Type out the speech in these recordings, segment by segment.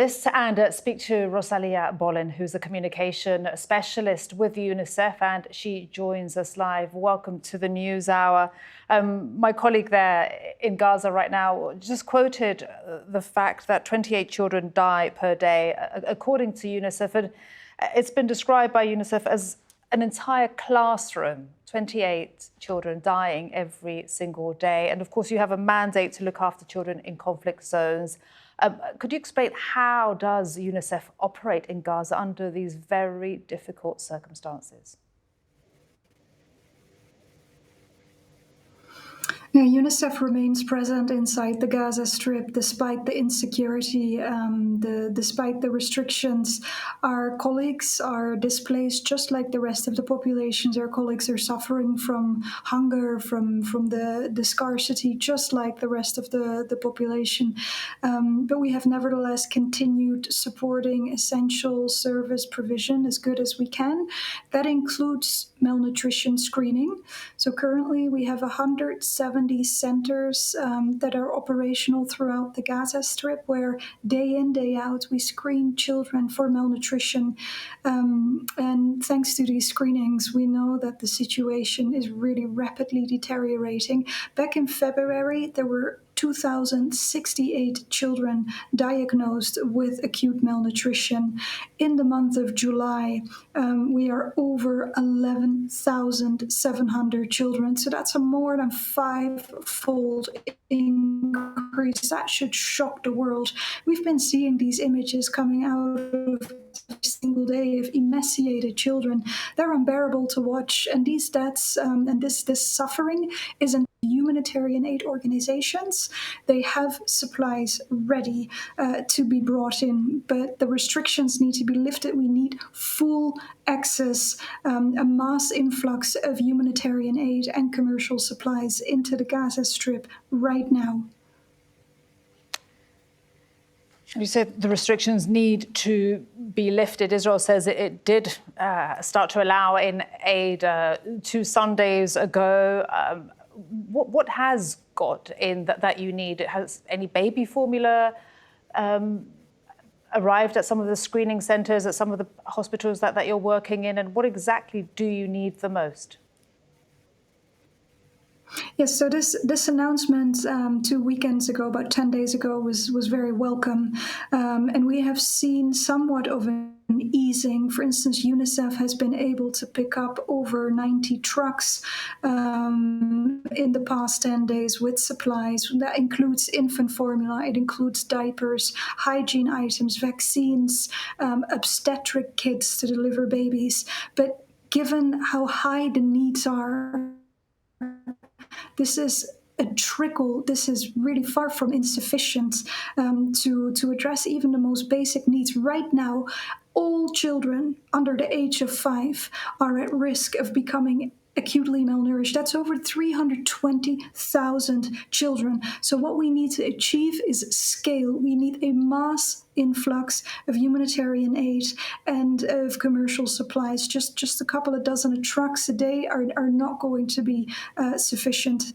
And speak to Rosalia Bollen, who's a communication specialist with UNICEF, and she joins us live. Welcome to the News Hour. My colleague there in Gaza right now just quoted the fact that 28 children die per day, according to UNICEF. And it's been described by UNICEF as an entire classroom, 28 children dying every single day. And of course, you have a mandate to look after children in conflict zones. Could you explain how does UNICEF operate in Gaza under these very difficult circumstances? Yeah, UNICEF remains present inside the Gaza Strip despite the insecurity, despite the restrictions. Our colleagues are displaced just like the rest of the populations. Our colleagues are suffering from hunger, from the scarcity, just like the rest of the population. But we have nevertheless continued supporting essential service provision as good as we can. That includes malnutrition screening. So currently we have 170 centers that are operational throughout the Gaza Strip, where day in, day out, we screen children for malnutrition. And thanks to these screenings, we know that the situation is really rapidly deteriorating. Back in February, there were 2,068 children diagnosed with acute malnutrition. In the month of July, we are over 11,700 children. So that's a more than five-fold increase. That should shock the world. We've been seeing these images coming out of every single day of emaciated children. They're unbearable to watch. And these deaths and this suffering isn't humanitarian aid organizations. They have supplies ready to be brought in, but the restrictions need to be lifted. We need full access, a mass influx of humanitarian aid and commercial supplies into the Gaza Strip right now. You said the restrictions need to be lifted. Israel says it did start to allow in aid 2 Sundays ago. What has got in that you need? Has any baby formula arrived at some of the screening centres, at some of the hospitals that you're working in? And what exactly do you need the most? Yes, so this announcement 2 weekends ago, about 10 days ago, was very welcome. And we have seen somewhat of an easing. For instance, UNICEF has been able to pick up over 90 trucks in the past 10 days with supplies. That includes infant formula, it includes diapers, hygiene items, vaccines, obstetric kits to deliver babies. But given how high the needs are, this is a trickle. This is really far from insufficient to address even the most basic needs. Right now, all children under the age of 5 are at risk of becoming acutely malnourished. That's over 320,000 children. So what we need to achieve is scale. We need a mass influx of humanitarian aid and of commercial supplies. Just a couple of dozen of trucks a day are not going to be sufficient.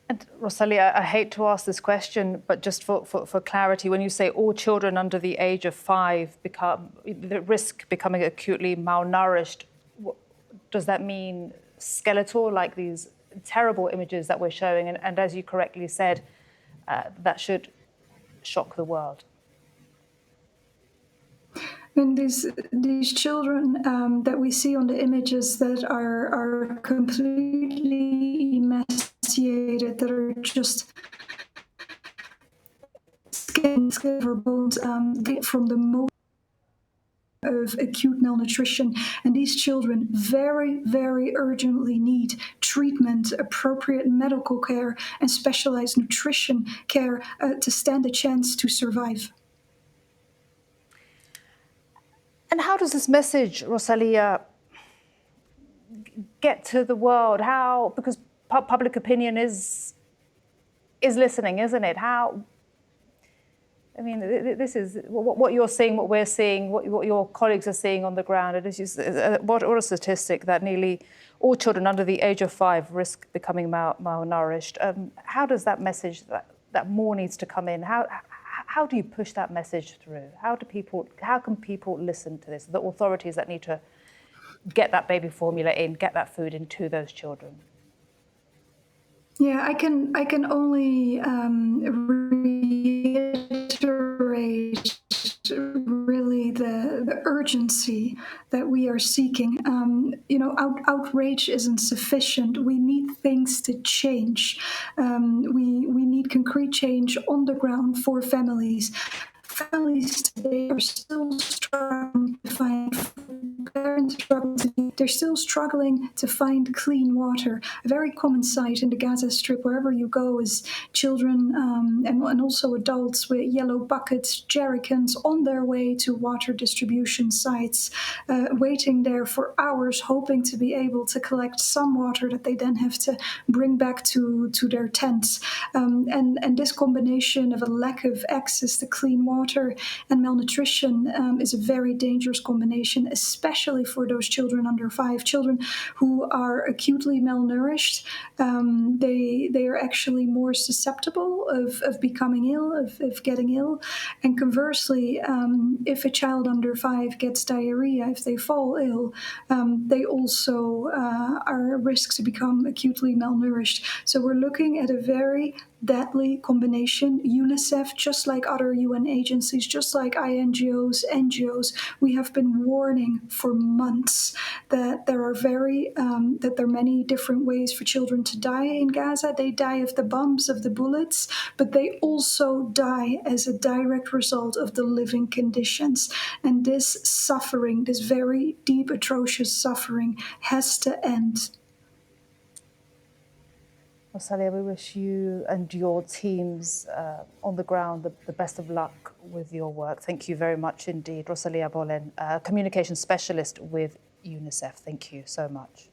And Rosalia, I hate to ask this question, but just for clarity, when you say all children under the age of 5 risk becoming acutely malnourished, does that mean skeletal, like these terrible images that we're showing? And as you correctly said, that should shock the world. And these children that we see on the images that are completely emaciated, that are just skin or bones from the most of acute malnutrition, and these children very, very urgently need treatment, appropriate medical care, and specialized nutrition care to stand a chance to survive. And how does this message, Rosalia, get to the world? How? Because public opinion is listening, isn't it? How? I mean, this is what you're seeing, what we're seeing, what your colleagues are seeing on the ground. It is what a statistic that nearly all children under the age of 5 risk becoming malnourished. How does that message that more needs to come in? How How do you push that message through? How can people listen to this? The authorities that need to get that baby formula in, get that food into those children. Yeah, I can only reiterate really the urgency that we are seeking. Outrage isn't sufficient. We need things to change. We need concrete change on the ground for families. Families today are still struggling to find food. Parents they're still struggling to find clean water. A very common sight in the Gaza Strip, wherever you go, is children and also adults with yellow buckets, jerrycans on their way to water distribution sites, waiting there for hours, hoping to be able to collect some water that they then have to bring back to their tents. And this combination of a lack of access to clean water and malnutrition is a very dangerous combination, especially for those children under 5, children who are acutely malnourished. They are actually more susceptible of becoming ill, of getting ill. And conversely, if a child under 5 gets diarrhea, if they fall ill, they also are at risk to become acutely malnourished. So we're looking at a very deadly combination. UNICEF, just like other UN agencies, just like INGOs, NGOs, we have been warning for months that there are many different ways for children to die in Gaza. They die of the bombs, of the bullets, but they also die as a direct result of the living conditions. And this suffering, this very deep, atrocious suffering, has to end. Rosalia, we wish you and your teams on the ground the best of luck with your work. Thank you very much indeed. Rosalia Bollen, communication specialist with UNICEF. Thank you so much.